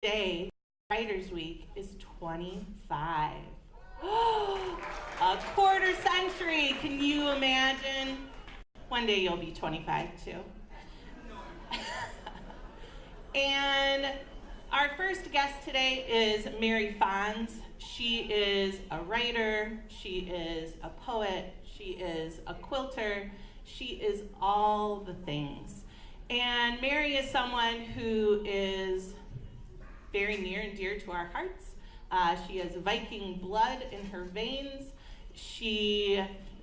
Today, Writers Week is 25. A quarter century. Can you imagine? One day you'll be 25 too. And our first guest today is Mary Fonz. She is a writer, she is a poet, she is a quilter, she is all the things. And Mary is someone who is very near and dear to our hearts. She has Viking blood in her veins.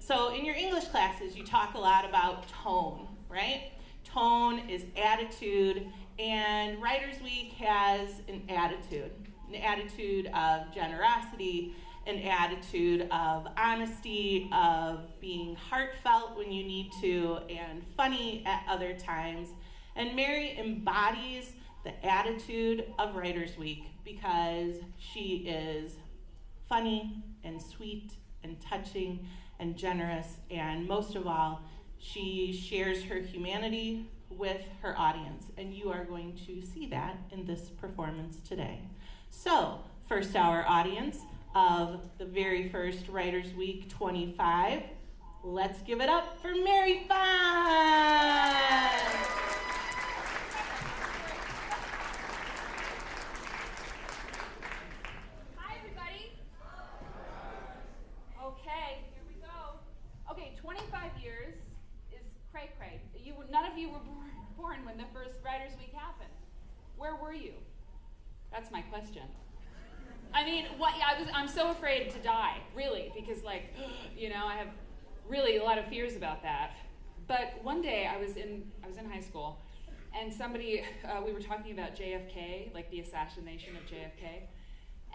So in your English classes, you talk a lot about tone, right? Tone is attitude, and Writers Week has an attitude of generosity, an attitude of honesty, of being heartfelt when you need to, and funny at other times. And Mary embodies the attitude of Writers Week because she is funny and sweet and touching and generous, and most of all, she shares her humanity with her audience, and you are going to see that in this performance today. So, first hour audience of the very first Writers Week 25, let's give it up for Mary Fonz! None of you were born when the first Writers Week happened. Where were you? That's my question. I mean, I'm so afraid to die, really, because I have really a lot of fears about that. But one day I was in high school, and we were talking about JFK, like the assassination of JFK,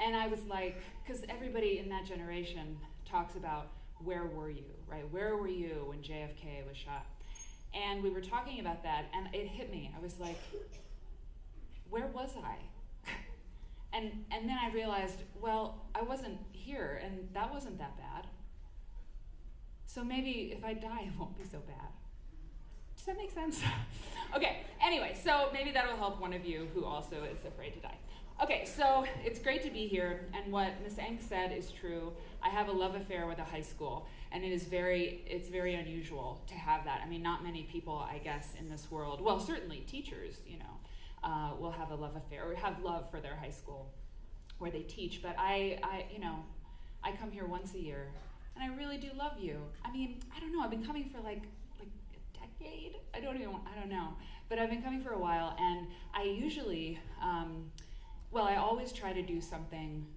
and I was like, because everybody in that generation talks about where were you, right? Where were you when JFK was shot? And we were talking about that, and it hit me. I was like, where was I? and then I realized, well, I wasn't here, and that wasn't that bad. So maybe if I die, it won't be so bad. Does that make sense? Okay, anyway, so maybe that'll help one of you who also is afraid to die. Okay, so it's great to be here, and what Ms. Enck said is true. I have a love affair with a high school, and it's very unusual to have that. I mean, not many people, I guess, in this world, well, certainly teachers, will have a love affair or have love for their high school where they teach, but I come here once a year, and I really do love you. I mean, I don't know, I've been coming for like a decade? I don't know, but I've been coming for a while, and I usually, I always try to do something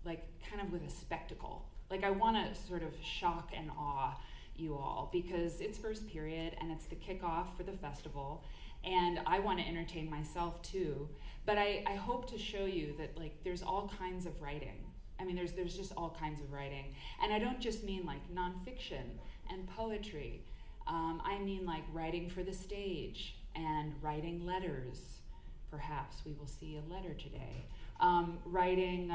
like kind of with a spectacle. Like I want to sort of shock and awe you all because it's first period and it's the kickoff for the festival, and I want to entertain myself too. But I hope to show you that there's all kinds of writing. I mean, there's just all kinds of writing, and I don't just mean like nonfiction and poetry. I mean like writing for the stage and writing letters. Perhaps we will see a letter today. Writing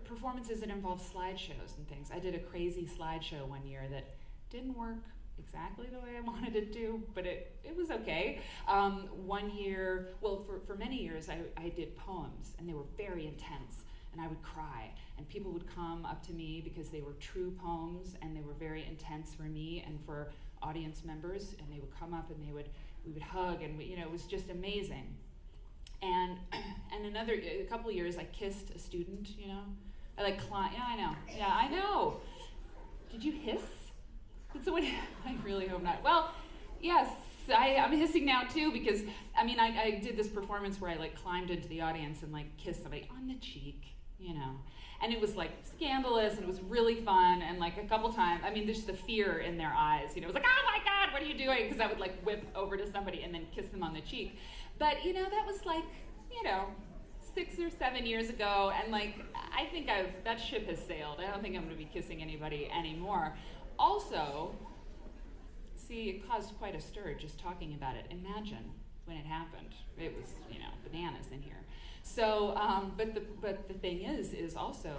performances that involve slideshows and things. I did a crazy slideshow one year that didn't work exactly the way I wanted it to, but it was okay. One year, for many years, I did poems, and they were very intense, and I would cry, and people would come up to me because they were true poems, and they were very intense for me and for audience members, and they would come up and we would hug, and it was just amazing. And a couple years I kissed a student, I climbed, yeah, I know. Did you hiss? Did someone, I really hope not. Well, yes, I'm hissing now too because, I did this performance where I climbed into the audience and kissed somebody on the cheek, and it was scandalous, and it was really fun, and a couple times, just the fear in their eyes, it was like, oh my God, what are you doing? Because I would whip over to somebody and then kiss them on the cheek. But that was 6 or 7 years ago, and I think that ship has sailed. I don't think I'm gonna be kissing anybody anymore. Also, see, it caused quite a stir just talking about it. Imagine when it happened. It was, bananas in here. So, but the thing is also,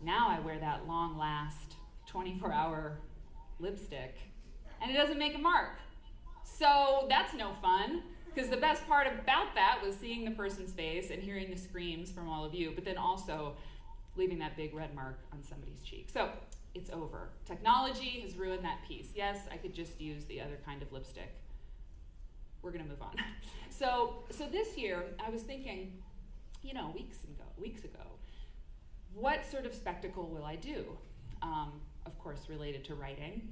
now I wear that long last 24-hour lipstick, and it doesn't make a mark. So that's no fun. Because the best part about that was seeing the person's face and hearing the screams from all of you, but then also leaving that big red mark on somebody's cheek. So it's over. Technology has ruined that piece. Yes, I could just use the other kind of lipstick. We're gonna move on. So this year, I was thinking, weeks ago, what sort of spectacle will I do? Of course, related to writing.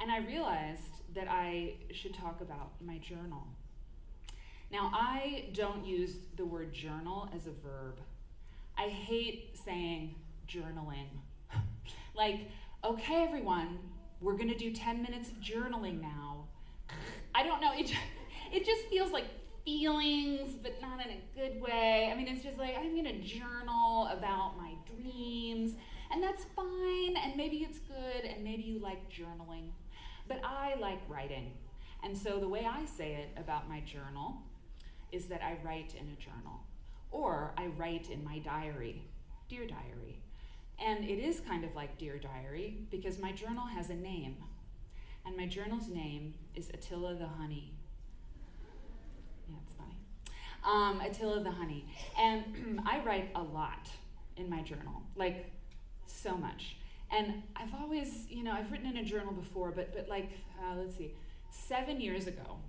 And I realized that I should talk about my journal. Now, I don't use the word journal as a verb. I hate saying journaling. Like, okay, everyone, we're gonna do 10 minutes of journaling now. I don't know, it just feels like feelings, but not in a good way. I mean, it's just like, I'm gonna journal about my dreams, and that's fine, and maybe it's good, and maybe you like journaling. But I like writing. And so the way I say it about my journal is that I write in a journal. Or I write in my diary, Dear Diary. And it is kind of like Dear Diary because my journal has a name. And my journal's name is Attila the Honey. Yeah, it's funny. Attila the Honey. And I write a lot in my journal, like so much. And I've always, I've written in a journal before, but let's see, 7 years ago,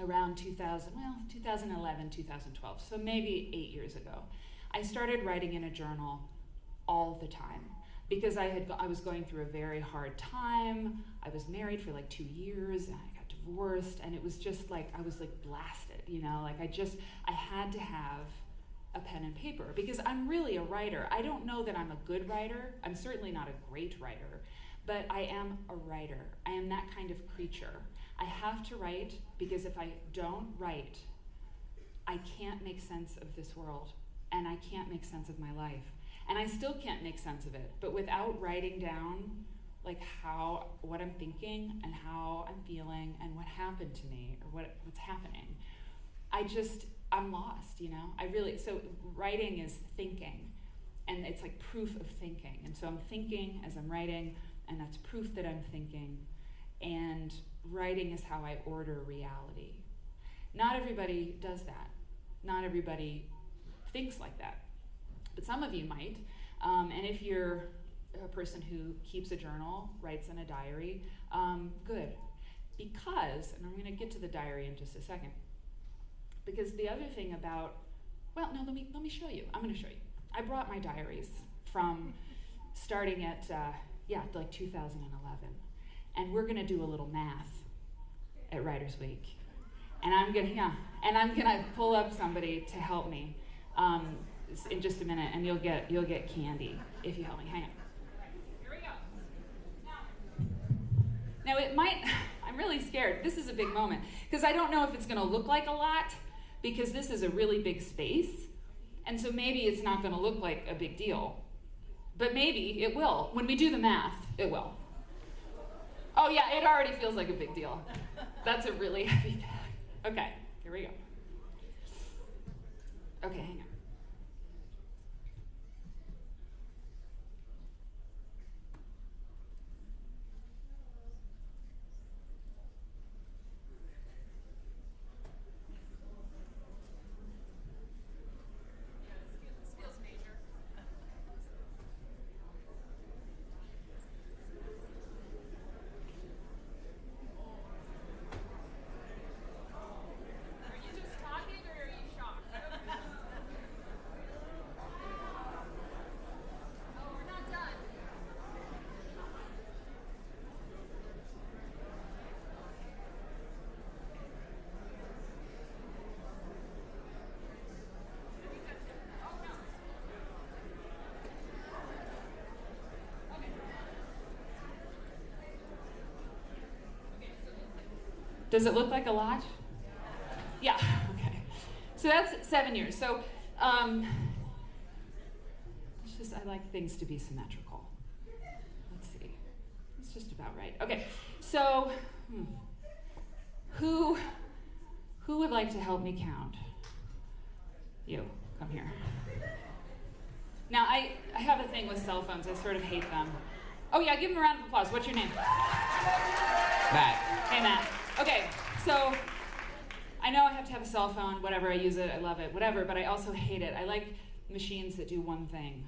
around 2011, 2012, so maybe 8 years ago, I started writing in a journal all the time because I was going through a very hard time. I was married for like 2 years and I got divorced, and it was just like, I was like blasted, I had to have a pen and paper because I'm really a writer. I don't know that I'm a good writer. I'm certainly not a great writer, but I am a writer. I am that kind of creature. I have to write because if I don't write, I can't make sense of this world and I can't make sense of my life. And I still can't make sense of it, but without writing down like what I'm thinking and how I'm feeling and what happened to me or what's happening, I'm lost, so writing is thinking, and it's like proof of thinking. And so I'm thinking as I'm writing, and that's proof that I'm thinking, and writing is how I order reality. Not everybody does that. Not everybody thinks like that. But some of you might, and if you're a person who keeps a journal, writes in a diary, good. Because, and I'm gonna get to the diary in just a second, because the other thing about, let me show you. I'm gonna show you. I brought my diaries from starting at, 2011. And we're gonna do a little math at Writers Week. And I'm gonna pull up somebody to help me in just a minute, and you'll get candy if you help me. Hang on. Here we go. Now it might, I'm really scared. This is a big moment, because I don't know if it's gonna look like a lot, because this is a really big space, and so maybe it's not gonna look like a big deal. But maybe it will. When we do the math, it will. Oh yeah, it already feels like a big deal. That's a really heavy bag. Okay, here we go. Okay, hang on. Does it look like a lot? Yeah, okay. So that's 7 years. So I like things to be symmetrical. Let's see. It's just about right. Okay, so who would like to help me count? You, come here. Now, I have a thing with cell phones. I sort of hate them. Oh yeah, give him a round of applause. What's your name? Matt. Hey, Matt. Okay, so I know I have to have a cell phone, whatever, I use it, I love it, whatever, but I also hate it. I like machines that do one thing.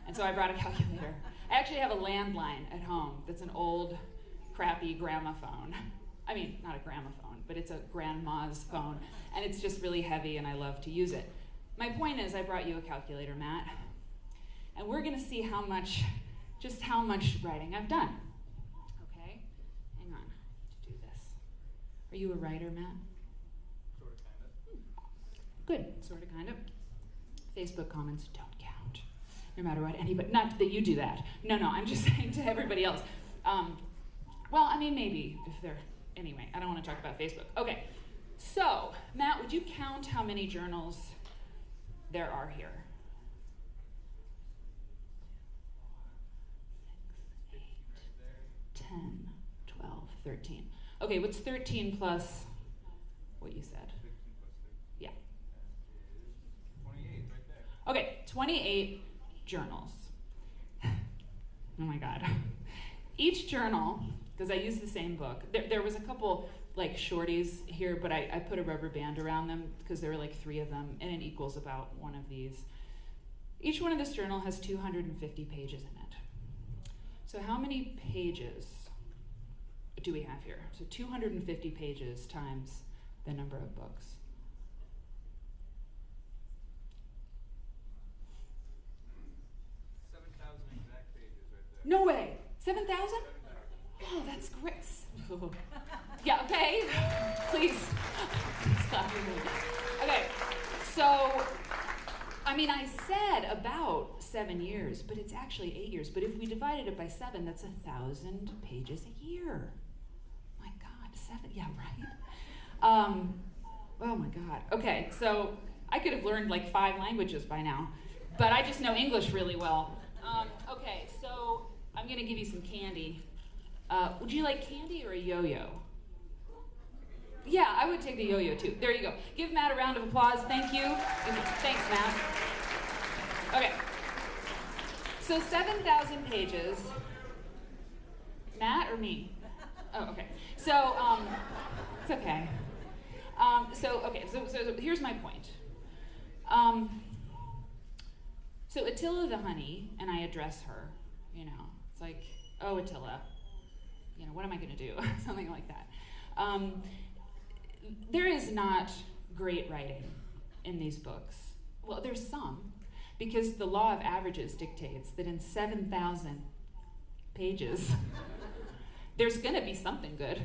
And so I brought a calculator. I actually have a landline at home that's an old, crappy gramophone. I mean, not a gramophone, but it's a grandma's phone, and it's just really heavy and I love to use it. My point is I brought you a calculator, Matt, and we're gonna see just how much writing I've done. Okay, hang on to do this. Are you a writer, Matt? Sort of, kind of. Good, sort of, kind of. Facebook comments don't count, no matter what anybody, not that you do that. No, I'm just saying to everybody else. Well, I mean, maybe if they're, anyway, I don't want to talk about Facebook. Okay, so, Matt, would you count how many journals there are here? 6, 8, 10, 12, 13. Okay, what's 13 plus what you said? 16 plus 6. Yeah. That is 28 right there. Okay, 28 journals. Oh my God. Each journal, because I use the same book, there was a couple like shorties here, but I put a rubber band around them because there were like 3 of them, and it equals about one of these. Each one of this journal has 250 pages in it. So how many pages do we have here? So 250 pages times the number of books. 7,000 exact pages right there. No way! 7,000? Oh, that's great. Yeah, okay. Please stop. Okay, so, I mean, I said about 7 years, but it's actually 8 years. But if we divided it by 7, that's 1,000 pages a year. My God, 7, yeah, right? Oh my God. Okay, so I could have learned like 5 languages by now, but I just know English really well. Okay, so I'm gonna give you some candy. Would you like candy or a yo-yo? Yeah, I would take the yo-yo too. There you go. Give Matt a round of applause. Thank you. Thanks, Matt. Okay. So 7,000 pages. Matt or me? Oh, okay. So, it's okay. So here's my point. So Attila the honey, and I address her, it's like, oh, Attila, what am I gonna do? Something like that. There is not great writing in these books. Well, there's some, because the law of averages dictates that in 7,000 pages, there's gonna be something good.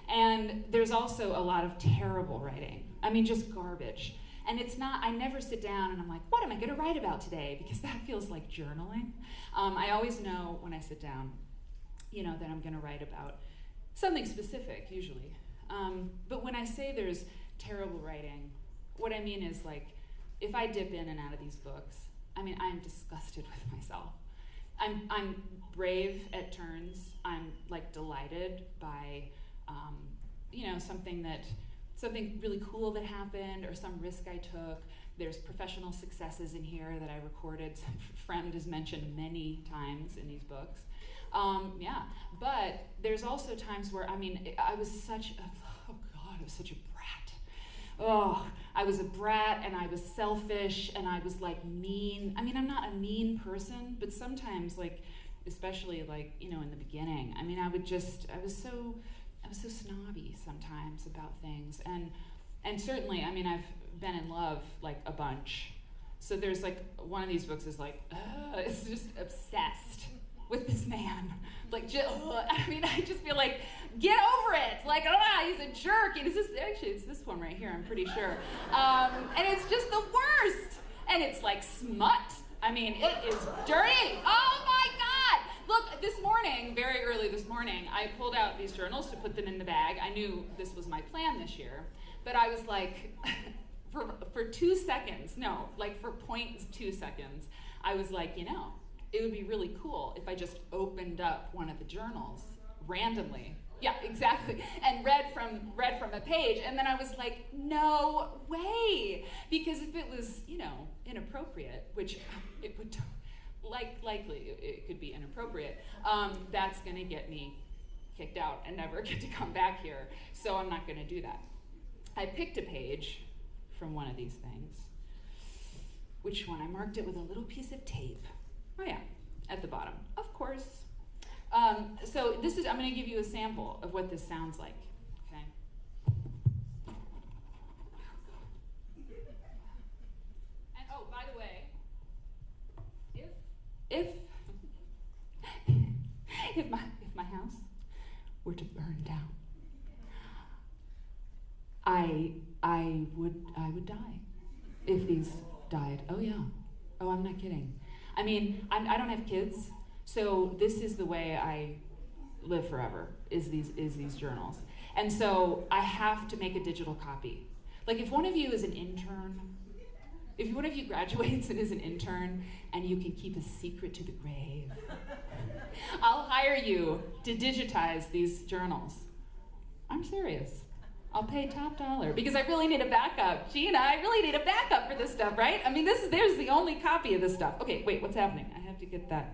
And there's also a lot of terrible writing. I mean, just garbage. And it's not, I never sit down and I'm like, what am I gonna write about today? Because that feels like journaling. I always know when I sit down, that I'm gonna write about something specific, usually. But when I say there's terrible writing, what I mean is like, if I dip in and out of these books, I'm disgusted with myself. I'm brave at turns. I'm like delighted by, something really cool that happened or some risk I took. There's professional successes in here that I recorded. Friend is mentioned many times in these books. Yeah, but there's also times where, I was such a brat. Oh, I was a brat and I was selfish and I was like mean. I'm not a mean person, but sometimes like, especially like, in the beginning, I was so snobby sometimes about things. And certainly, I've been in love like a bunch. So there's like, one of these books is like, it's just obsessed with this man. Like, I just feel like, get over it. Like, he's a jerk. It's this one right here, I'm pretty sure. And it's just the worst. And it's like smut. It is dirty. Oh my God. Look, this morning, very early this morning, I pulled out these journals to put them in the bag. I knew this was my plan this year. But I was like, for 2 seconds, no, like for 0.2 seconds, I was like, it would be really cool if I just opened up one of the journals randomly. Yeah, exactly. And read from a page. And then I was like, no way. Because if it was, inappropriate, which it would, likely it could be inappropriate, that's gonna get me kicked out and never get to come back here. So I'm not gonna do that. I picked a page from one of these things. Which one? I marked it with a little piece of tape. Oh yeah, at the bottom, of course. So I'm going to give you a sample of what this sounds like, okay? And oh, by the way, if my house were to burn down, I would die if these died. Oh yeah. Oh, I'm not kidding. I mean, I don't have kids, so this is the way I live forever, is these journals. And so I have to make a digital copy. Like if one of you is an intern, if one of you graduates and is an intern and you can keep a secret to the grave, I'll hire you to digitize these journals. I'm serious. I'll pay top dollar because I really need a backup. Gina, I really need a backup for this stuff, right? I mean, there's the only copy of this stuff. Okay, wait, what's happening? I have to get this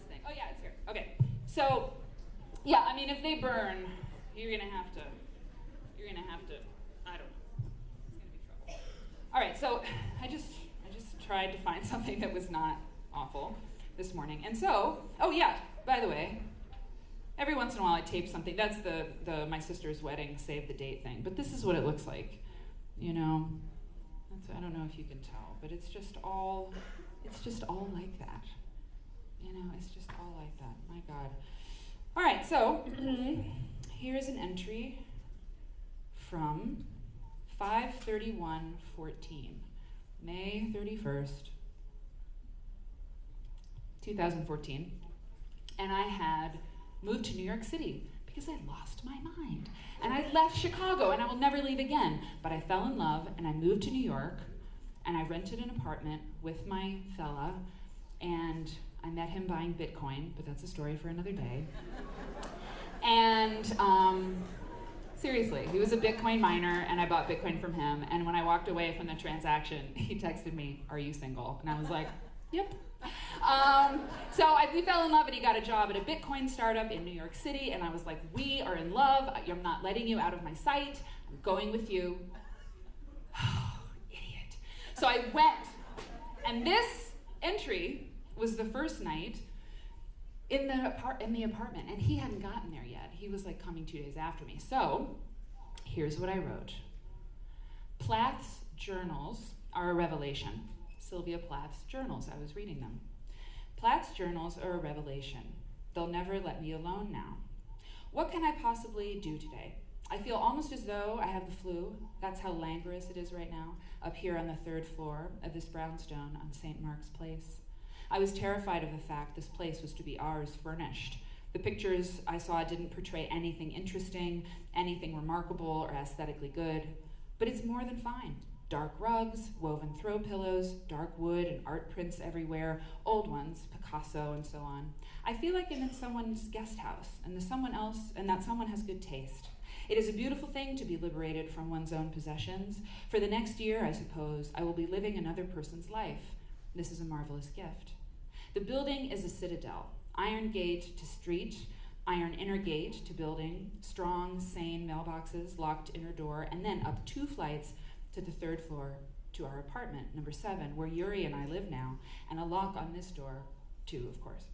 thing. Oh yeah, it's here. Okay, so yeah, I mean, if they burn, you're gonna have to, I don't know. It's gonna be trouble. All right, so I just tried to find something that was not awful this morning. And so, oh yeah, by the way, every once in a while I tape something. That's the my sister's wedding save the date thing. But this is what it looks like. You know, I don't know if you can tell, but it's just all like that. You know, it's just all like that. My God. All right, so here's an entry from 5/31/14, May 31st, 2014, and I had moved to New York City because I lost my mind. And I left Chicago and I will never leave again. But I fell in love and I moved to New York and I rented an apartment with my fella and I met him buying Bitcoin, but that's a story for another day. And seriously, he was a Bitcoin miner and I bought Bitcoin from him. And when I walked away from the transaction, he texted me, "Are you single?" And I was like, "Yep." So we fell in love and he got a job at a Bitcoin startup in New York City and I was like, "We are in love. I'm not letting you out of my sight. I'm going with you." Oh, idiot. So I went, and this entry was the first night in the apartment, and he hadn't gotten there yet. He was like coming 2 days after me. So here's what I wrote. Plath's journals are a revelation. Sylvia Plath's journals, I was reading them. Plath's journals are a revelation. They'll never let me alone now. What can I possibly do today? I feel almost as though I have the flu. That's how languorous it is right now, up here on the 3rd floor of this brownstone on St. Mark's Place. I was terrified of the fact this place was to be ours, furnished. The pictures I saw didn't portray anything interesting, anything remarkable or aesthetically good, but it's more than fine. Dark rugs, woven throw pillows, dark wood and art prints everywhere, old ones, Picasso and so on. I feel like I'm in someone's guest house and that someone has good taste. It is a beautiful thing to be liberated from one's own possessions. For the next year, I suppose, I will be living another person's life. This is a marvelous gift. The building is a citadel, iron gate to street, iron inner gate to building, strong, sane mailboxes, locked inner door, and then up 2 flights to the 3rd floor to our apartment, number 7, where Yuri and I live now, and a lock on this door, too, of course.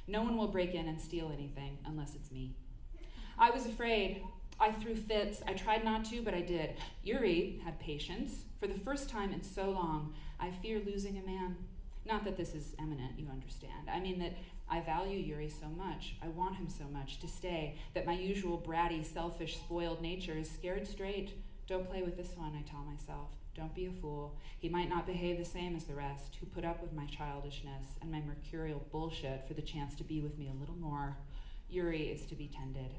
No one will break in and steal anything unless it's me. I was afraid. I threw fits. I tried not to, but I did. Yuri had patience. For the first time in so long, I fear losing a man. Not that this is eminent, you understand. I mean that I value Yuri so much. I want him so much to stay, that my usual bratty, selfish, spoiled nature is scared straight. Don't play with this one, I tell myself. Don't be a fool. He might not behave the same as the rest, who put up with my childishness and my mercurial bullshit for the chance to be with me a little more. Yuri is to be tended.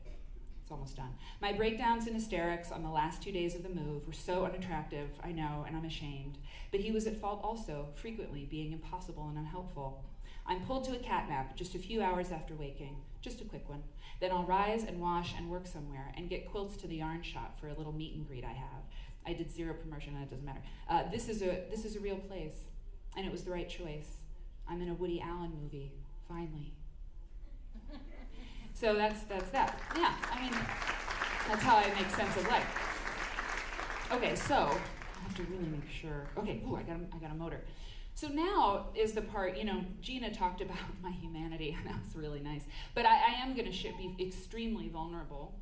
It's almost done. My breakdowns and hysterics on the last 2 days of the move were so unattractive, I know, and I'm ashamed. But he was at fault also, frequently being impossible and unhelpful. I'm pulled to a catnap just a few hours after waking, just a quick one. Then I'll rise and wash and work somewhere and get quilts to the yarn shop for a little meet and greet I have. I did zero promotion, and it doesn't matter. This is a real place, and it was the right choice. I'm in a Woody Allen movie, finally. So that's that. Yeah, I mean, that's how I make sense of life. Okay, so I have to really make sure. Okay, ooh, I got a motor. So now is the part, Gina talked about my humanity, and that was really nice. But I am going to be extremely vulnerable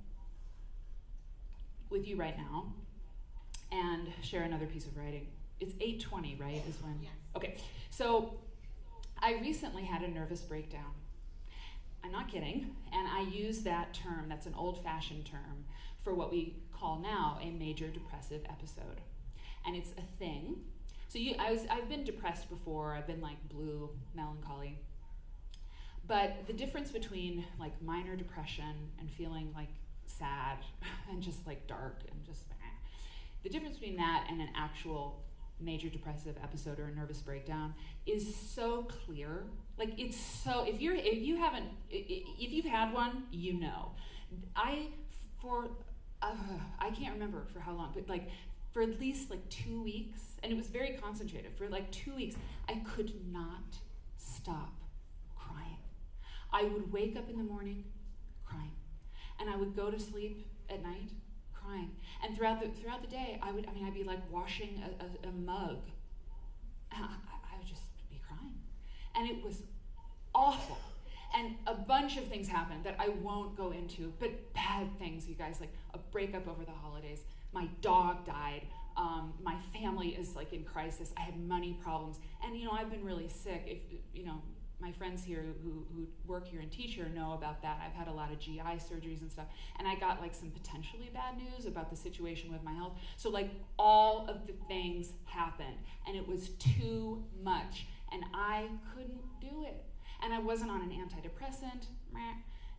with you right now and share another piece of writing. It's 8:20, right, is when? Yes. Okay, so I recently had a nervous breakdown. I'm not kidding, and I use that term, that's an old-fashioned term, for what we call now a major depressive episode. And it's a thing. So I've been depressed before, I've been like blue, melancholy. But the difference between like minor depression and feeling like sad and just like dark and just the difference between that and an actual major depressive episode or a nervous breakdown is so clear. Like it's so, if you've had one, I can't remember for how long, but like for at least like 2 weeks, and it was very concentrated, for like 2 weeks, I could not stop crying. I would wake up in the morning crying, and I would go to sleep at night crying. And throughout the day, I'd be like washing a mug. I would just be crying. And it was awful. And a bunch of things happened that I won't go into, but bad things, you guys, like a breakup over the holidays. My dog died. My family is like in crisis. I had money problems. And I've been really sick. If my friends here who work here and teach here know about that. I've had a lot of GI surgeries and stuff. And I got like some potentially bad news about the situation with my health. So like all of the things happened, and it was too much, and I couldn't do it. And I wasn't on an antidepressant,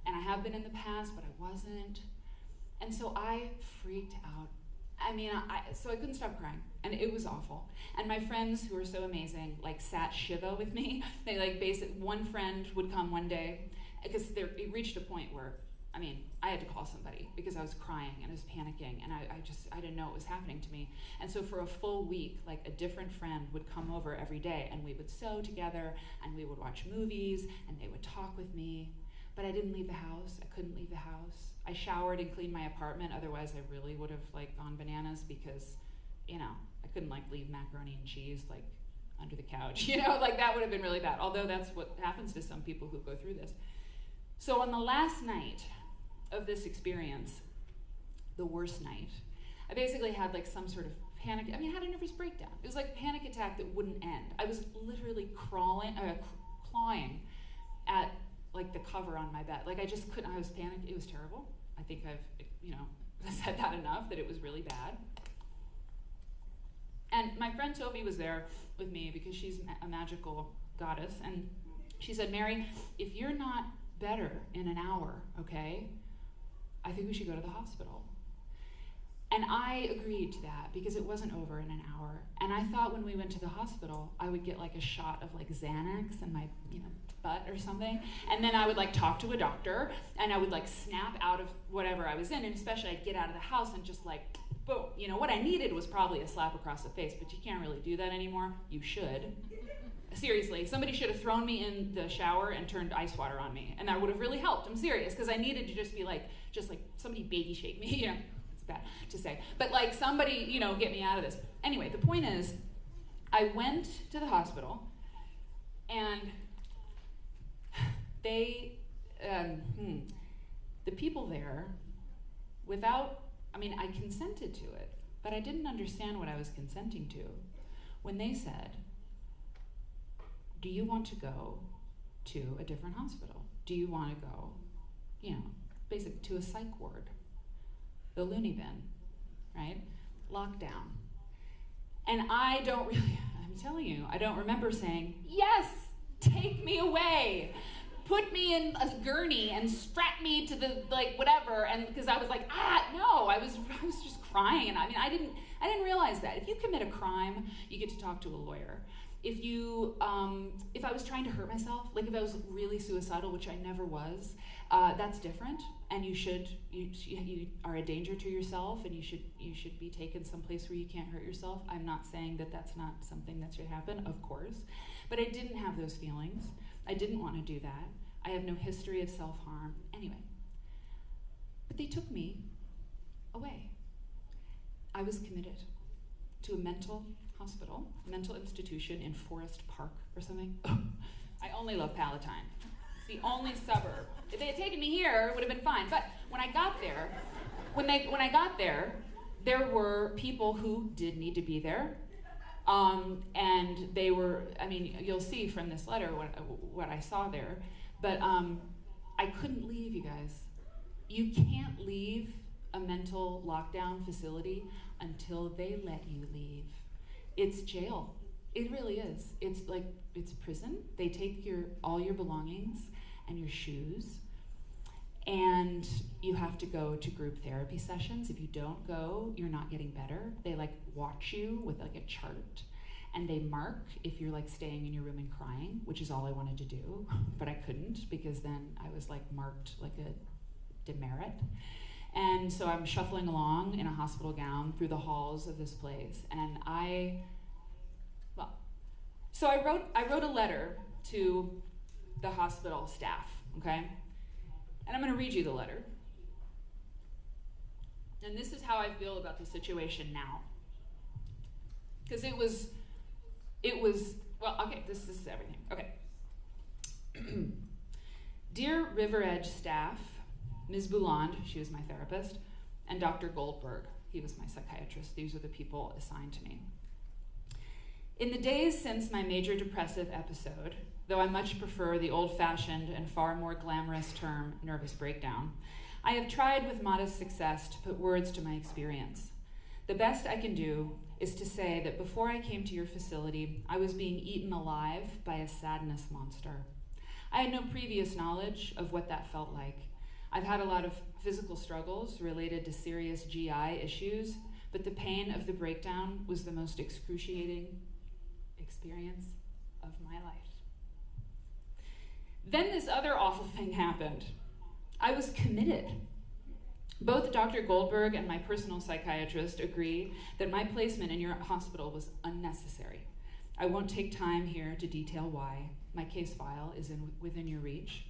and I have been in the past, but I wasn't. And so I freaked out. So I couldn't stop crying, and it was awful. And my friends, who are so amazing, like sat Shiva with me. They like one friend would come one day, because it reached a point where, I had to call somebody because I was crying and I was panicking, and I didn't know what was happening to me. And so for a full week, like a different friend would come over every day, and we would sew together, and we would watch movies, and they would talk with me. But I didn't leave the house. I couldn't leave the house. I showered and cleaned my apartment. Otherwise, I really would have like gone bananas, because, I couldn't like leave macaroni and cheese like under the couch. Like that would have been really bad. Although that's what happens to some people who go through this. So on the last night of this experience, the worst night, I basically had like some sort of panic. I had a nervous breakdown. It was like a panic attack that wouldn't end. I was literally clawing at like the cover on my bed. Like I just couldn't, I was panicked. It was terrible. I think I've, said that enough, that it was really bad. And my friend Sophie was there with me because she's a magical goddess. And she said, Mary, if you're not better in an hour, okay, I think we should go to the hospital. And I agreed to that because it wasn't over in an hour. And I thought when we went to the hospital, I would get like a shot of like Xanax in my, butt or something. And then I would like talk to a doctor, and I would like snap out of whatever I was in. And especially I'd get out of the house and just like, boom. What I needed was probably a slap across the face, but you can't really do that anymore. You should. Seriously, somebody should have thrown me in the shower and turned ice water on me. And that would have really helped. I'm serious, because I needed to just be like, somebody baby shake me, It's bad to say. But like somebody, get me out of this. Anyway, the point is, I went to the hospital, and they, the people there, I consented to it, but I didn't understand what I was consenting to when they said, do you want to go to a different hospital? Do you want to go, basically to a psych ward? The loony bin, right? Lockdown. And I'm telling you, I don't remember saying, yes, take me away. Put me in a gurney and strap me to the, whatever, and because I was like, no, I was just crying, and I didn't realize that. If you commit a crime, you get to talk to a lawyer. If I was trying to hurt myself, like if I was really suicidal, which I never was, that's different, and you are a danger to yourself, and you should be taken someplace where you can't hurt yourself. I'm not saying that that's not something that should happen, of course, but I didn't have those feelings. I didn't want to do that. I have no history of self-harm. Anyway, but they took me away. I was committed to a mental hospital, a mental institution in Forest Park or something. I only love Palatine. It's the only suburb. If they had taken me here, it would have been fine. But when I got there, there were people who did need to be there. And they were, I mean, you'll see from this letter what I saw there. But I couldn't leave, you guys. You can't leave a mental lockdown facility until they let you leave. It's jail. It really is. It's prison. They take all your belongings and your shoes, and you have to go to group therapy sessions. If you don't go, you're not getting better. They watch you with a chart, and they mark if you're staying in your room and crying, which is all I wanted to do, but I couldn't because then I was marked like a demerit. And so I'm shuffling along in a hospital gown through the halls of this place, and I wrote a letter to the hospital staff, okay? And I'm gonna read you the letter. And this is how I feel about the situation now. Because it was, well, okay, this is everything, okay. Dear River Edge staff, Ms. Bouland, she was my therapist, and Dr. Goldberg, he was my psychiatrist. These are the people assigned to me. In the days since my major depressive episode, though I much prefer the old-fashioned and far more glamorous term nervous breakdown, I have tried with modest success to put words to my experience. The best I can do is to say that before I came to your facility, I was being eaten alive by a sadness monster. I had no previous knowledge of what that felt like. I've had a lot of physical struggles related to serious GI issues, but the pain of the breakdown was the most excruciating experience of my life. Then this other awful thing happened. I was committed. Both Dr. Goldberg and my personal psychiatrist agree that my placement in your hospital was unnecessary. I won't take time here to detail why. My case file is within your reach.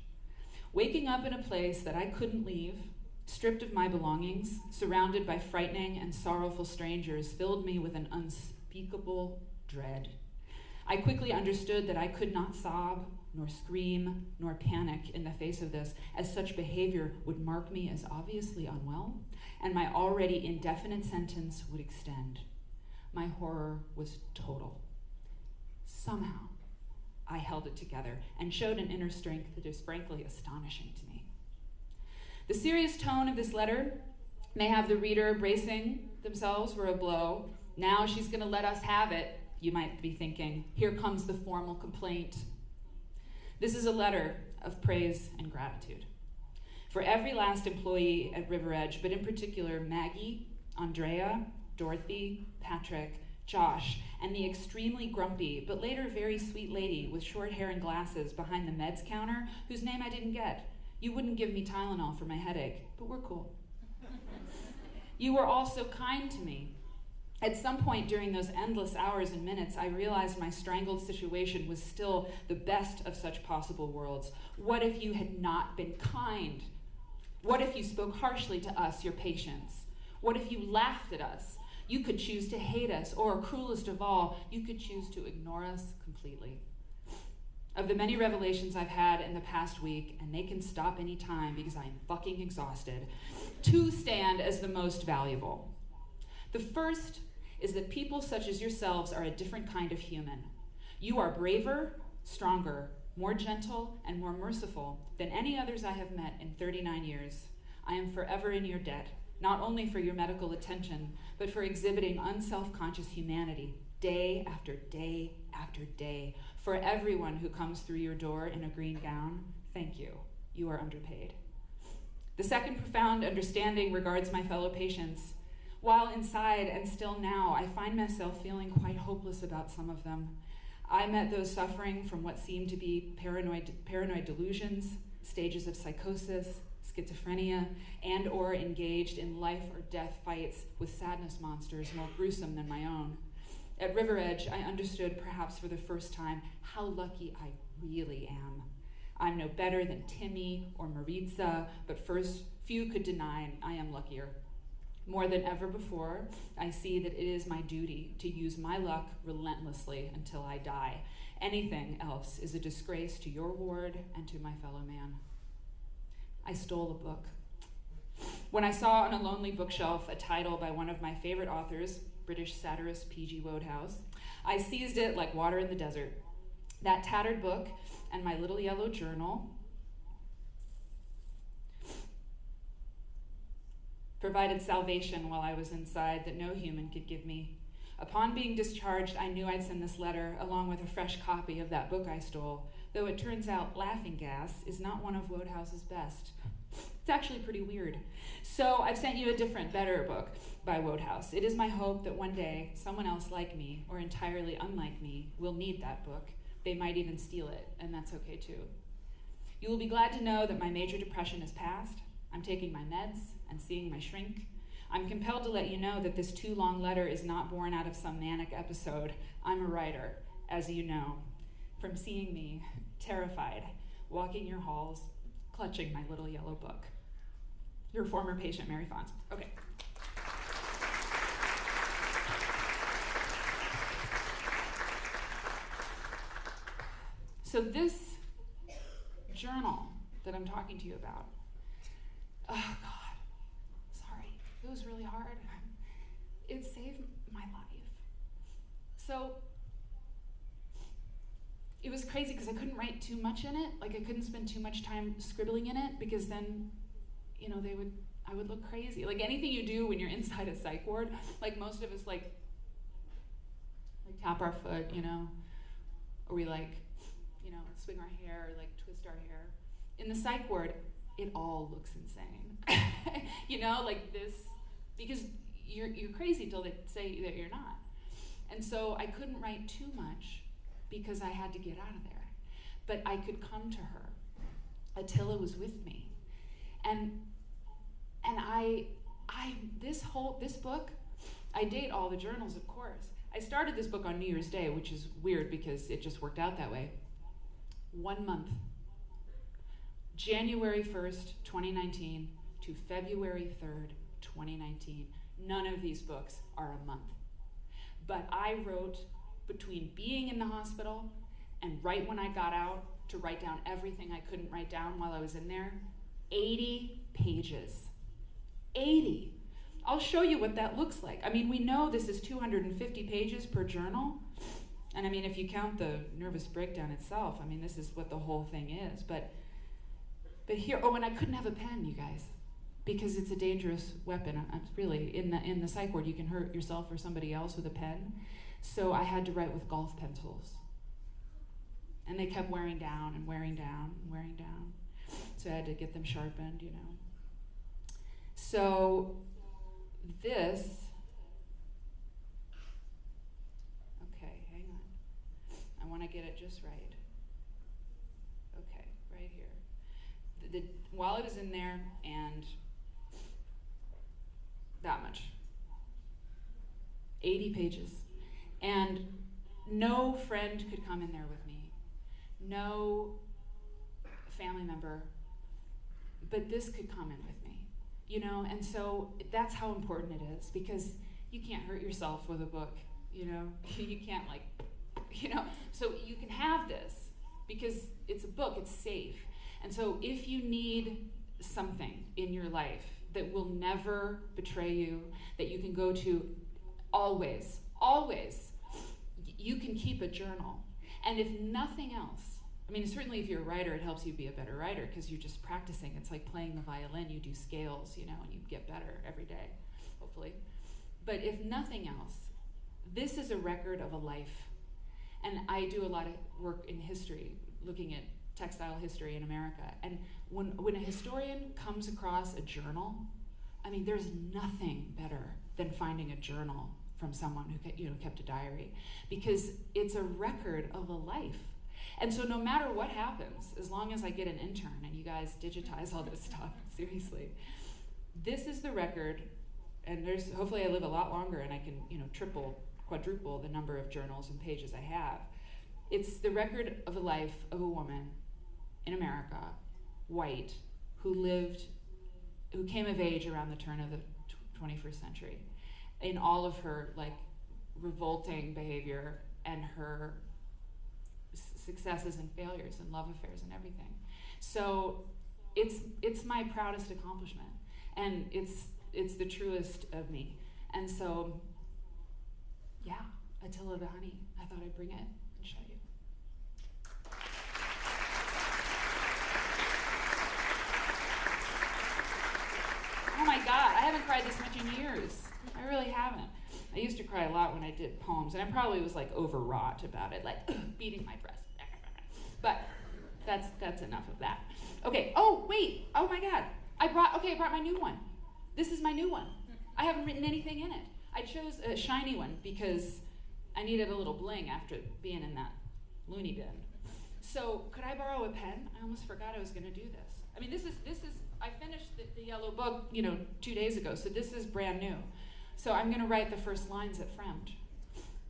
Waking up in a place that I couldn't leave, stripped of my belongings, surrounded by frightening and sorrowful strangers, filled me with an unspeakable dread. I quickly understood that I could not sob, nor scream, nor panic in the face of this, as such behavior would mark me as obviously unwell, and my already indefinite sentence would extend. My horror was total. Somehow, I held it together and showed an inner strength that is frankly astonishing to me. The serious tone of this letter may have the reader bracing themselves for a blow. Now she's going to let us have it, you might be thinking. Here comes the formal complaint. This is a letter of praise and gratitude for every last employee at River Edge, but in particular Maggie, Andrea, Dorothy, Patrick, Josh, and the extremely grumpy, but later very sweet lady with short hair and glasses behind the meds counter, whose name I didn't get. You wouldn't give me Tylenol for my headache, but we're cool. You were all so kind to me. At some point during those endless hours and minutes, I realized my strangled situation was still the best of such possible worlds. What if you had not been kind? What if you spoke harshly to us, your patients? What if you laughed at us? You could choose to hate us, or, cruelest of all, you could choose to ignore us completely. Of the many revelations I've had in the past week, and they can stop any time because I'm fucking exhausted, two stand as the most valuable. The first is that people such as yourselves are a different kind of human. You are braver, stronger, more gentle, and more merciful than any others I have met in 39 years. I am forever in your debt, not only for your medical attention, but for exhibiting unself-conscious humanity day after day after day. For everyone who comes through your door in a green gown, thank you. You are underpaid. The second profound understanding regards my fellow patients. While inside, and still now, I find myself feeling quite hopeless about some of them. I met those suffering from what seemed to be paranoid delusions, stages of psychosis, schizophrenia, and or engaged in life or death fights with sadness monsters more gruesome than my own. At River Edge, I understood perhaps for the first time how lucky I really am. I'm no better than Timmy or Maritza, but first, few could deny I am luckier. More than ever before, I see that it is my duty to use my luck relentlessly until I die. Anything else is a disgrace to your ward and to my fellow man. I stole a book. When I saw on a lonely bookshelf a title by one of my favorite authors, British satirist P.G. Wodehouse, I seized it like water in the desert. That tattered book and my little yellow journal provided salvation while I was inside that no human could give me. Upon being discharged, I knew I'd send this letter along with a fresh copy of that book I stole, though it turns out laughing gas is not one of Wodehouse's best. It's actually pretty weird. So I've sent you a different, better book by Wodehouse. It is my hope that one day someone else like me, or entirely unlike me, will need that book. They might even steal it, and that's okay too. You will be glad to know that my major depression is past. I'm taking my meds and seeing my shrink. I'm compelled to let you know that this too long letter is not born out of some manic episode. I'm a writer, as you know, from seeing me, terrified, walking your halls, clutching my little yellow book. Your former patient, Mary Fonz. Okay. So this journal that I'm talking to you about, oh God, sorry, it was really hard. It saved my life. So it was crazy because I couldn't write too much in it. Like I couldn't spend too much time scribbling in it because then, you know, I would look crazy. Like anything you do when you're inside a psych ward, like most of us like tap our foot, you know, or we like, you know, swing our hair or like twist our hair. In the psych ward, it all looks insane. You know, like this, because you're crazy till they say that you're not. And so I couldn't write too much because I had to get out of there. But I could come to her. Attila was with me. And this book, I date all the journals, of course. I started this book on New Year's Day, which is weird because it just worked out that way. 1 month. January 1st, 2019 to February 3rd, 2019. None of these books are a month. But I wrote between being in the hospital and right when I got out to write down everything I couldn't write down while I was in there, 80 pages. 80. I'll show you what that looks like. I mean, we know this is 250 pages per journal. And I mean, if you count the nervous breakdown itself, I mean, this is what the whole thing is. But here, oh, and I couldn't have a pen, you guys, because it's a dangerous weapon. Really, in the psych ward, you can hurt yourself or somebody else with a pen. So I had to write with golf pencils. And they kept wearing down and wearing down and wearing down. So I had to get them sharpened, you know. So this, okay, hang on. I want to get it just right. Okay, right here. While I was in there, and that much. 80 pages. And no friend could come in there with me. No family member. But this could come in with me. You know, and so that's how important it is, because you can't hurt yourself with a book, you know. You can't, like, you know. So you can have this because it's a book, it's safe. And so if you need something in your life that will never betray you, that you can go to always, you can keep a journal. And if nothing else, I mean, certainly if you're a writer, it helps you be a better writer because you're just practicing. It's like playing the violin. You do scales, you know, and you get better every day, hopefully. But if nothing else, this is a record of a life. And I do a lot of work in history, looking at textile history in America. And when a historian comes across a journal, I mean, there's nothing better than finding a journal from someone who, you know, kept a diary, because it's a record of a life. And so no matter what happens, as long as I get an intern and you guys digitize all this stuff, seriously, this is the record, and there's, hopefully I live a lot longer and I can, you know, triple, quadruple the number of journals and pages I have. It's the record of a life of a woman in America, white, who came of age around the turn of the 21st century in all of her like revolting behavior and her successes and failures and love affairs and everything. So it's my proudest accomplishment, and it's the truest of me. And so, yeah, Attila the Honey, I thought I'd bring it and show you. Oh my God, I haven't cried this much in years. I really haven't. I used to cry a lot when I did poems, and I probably was like overwrought about it, like beating my breast. But that's enough of that. Okay. Oh wait. Oh my God. I brought my new one. This is my new one. I haven't written anything in it. I chose a shiny one because I needed a little bling after being in that loony bin. So could I borrow a pen? I almost forgot I was going to do this. I mean, this is. I finished the yellow book, 2 days ago. So this is brand new. So I'm going to write the first lines at Fremd.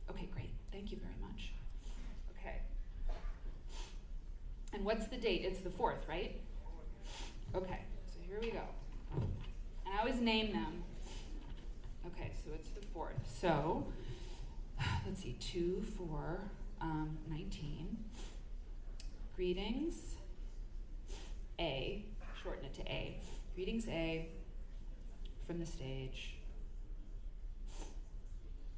Okay, great. Thank you very much. Okay. And what's the date? It's the 4th, right? Okay, so here we go. And I always name them. Okay, so it's the 4th. So, let's see, 2/4/19. Greetings, A, shorten it to A. Greetings, A, from the stage.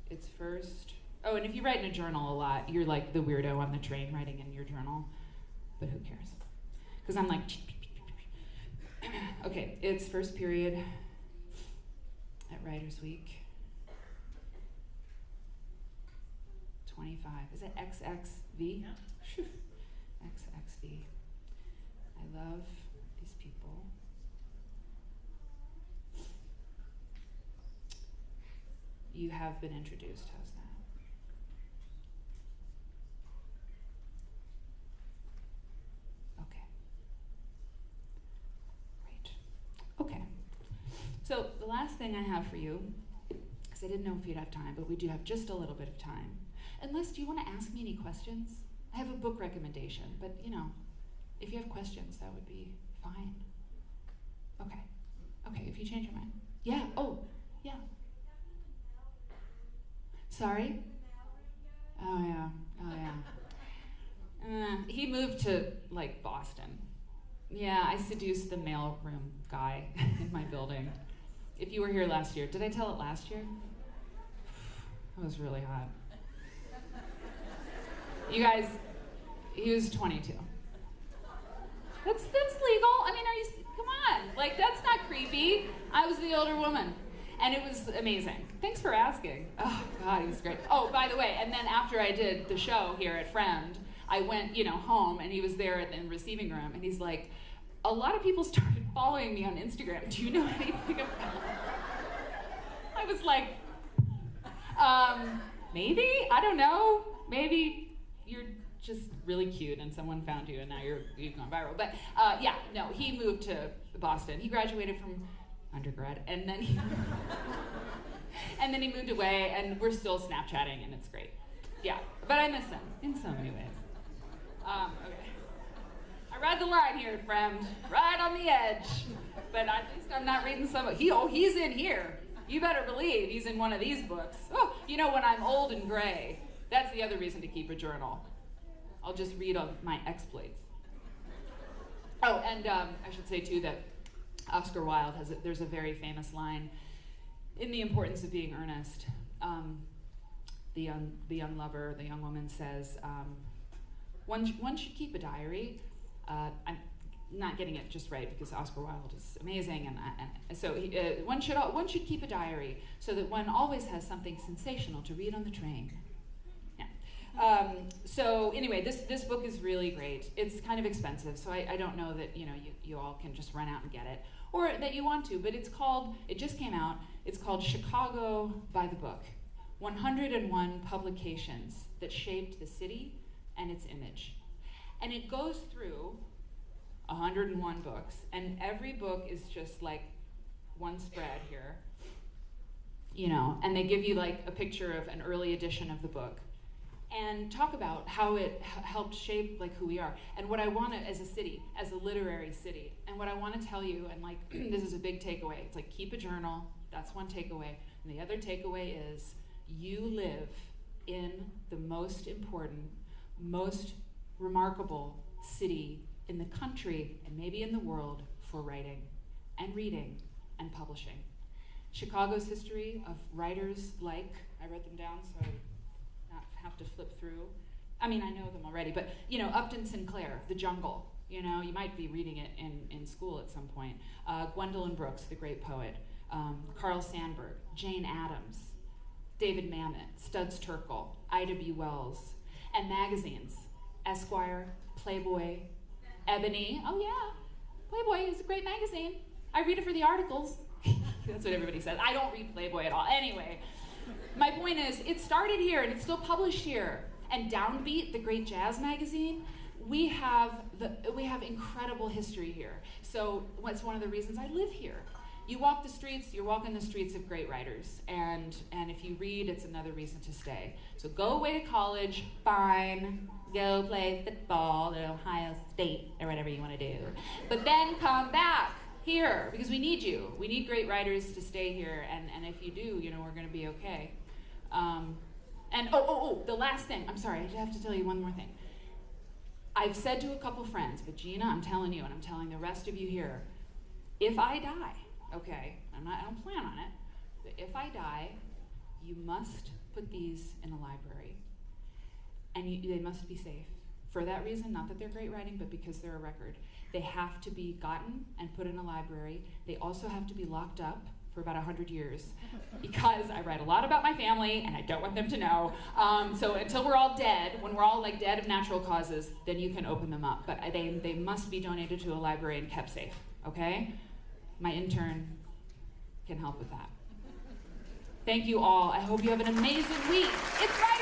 It's first. Oh, and if you write in a journal a lot, you're like the weirdo on the train writing in your journal. But who cares? Because I'm like, okay, it's first period at Writers Week. 25. Is it XXV? Yeah. XXV. I love these people. You have been introduced. How's that? Okay. Great. Okay. So the last thing I have for you, because I didn't know if you'd have time, but we do have just a little bit of time. Unless, do you want to ask me any questions? I have a book recommendation, but if you have questions, that would be fine. Okay. Okay, if you change your mind. Yeah, oh, yeah. Sorry? Oh yeah. He moved to, Boston. Yeah, I seduced the mailroom guy in my building. If you were here last year, did I tell it last year? It was really hot. You guys, he was 22. That's legal. I mean, come on. That's not creepy. I was the older woman. And it was amazing. Thanks for asking. Oh, God, he was great. Oh, by the way, and then after I did the show here at Fremd, I went, home, and he was there in the receiving room, and he's like, a lot of people started following me on Instagram. Do you know anything about it? I was like, maybe? I don't know. Maybe you're just really cute and someone found you and now you've gone viral. But yeah, no, he moved to Boston. He graduated from undergrad, and then he moved away, and we're still Snapchatting, and it's great. Yeah, but I miss him in so many ways. Okay. I ride the line here at Fremd, right on the edge, but at least I'm not reading he's in here. You better believe he's in one of these books. Oh, when I'm old and gray, that's the other reason to keep a journal. I'll just read on my exploits. Oh, and I should say too that Oscar Wilde there's a very famous line in The Importance of Being Earnest. The young lover, the young woman says, one should keep a diary. I'm not getting it just right because Oscar Wilde is amazing, and so one should keep a diary so that one always has something sensational to read on the train. Yeah. So anyway, this book is really great. It's kind of expensive, so I don't know that you all can just run out and get it, or that you want to. But it just came out. It's called Chicago by the Book: 101 Publications That Shaped the City and Its Image. And it goes through 101 books, and every book is just like one spread here, and they give you a picture of an early edition of the book and talk about how it helped shape who we are and what I want to, as a city, as a literary city, and what I want to tell you, and this is a big takeaway, it's keep a journal, That's one takeaway. And the other takeaway is you live in the most important, most remarkable city in the country and maybe in the world for writing and reading and publishing. Chicago's history of writers like, I wrote them down so I not have to flip through. I mean, I know them already, but Upton Sinclair, The Jungle. You might be reading it in school at some point. Gwendolyn Brooks, the great poet. Carl Sandburg, Jane Addams, David Mamet, Studs Terkel, Ida B. Wells, and magazines. Esquire, Playboy, Ebony. Oh yeah, Playboy is a great magazine. I read it for the articles. That's what everybody says. I don't read Playboy at all. Anyway, my point is, it started here and it's still published here. And Downbeat, the great jazz magazine, we have incredible history here. So what's one of the reasons I live here? You walk the streets, you're walking the streets of great writers, and if you read, it's another reason to stay. So go away to college, fine, go play football at Ohio State, or whatever you want to do. But then come back here, because we need you. We need great writers to stay here, and if you do, we're going to be okay. And the last thing, I'm sorry, I have to tell you one more thing. I've said to a couple friends, but Gina, I'm telling you, and I'm telling the rest of you here, if I die, okay, I don't plan on it, but if I die, you must put these in a library. And they must be safe. For that reason, not that they're great writing, but because they're a record. They have to be gotten and put in a library. They also have to be locked up for about 100 years, because I write a lot about my family and I don't want them to know. So until we're all dead, when we're all like dead of natural causes, then you can open them up. But they must be donated to a library and kept safe, okay? My intern can help with that. Thank you all. I hope you have an amazing week. It's Friday.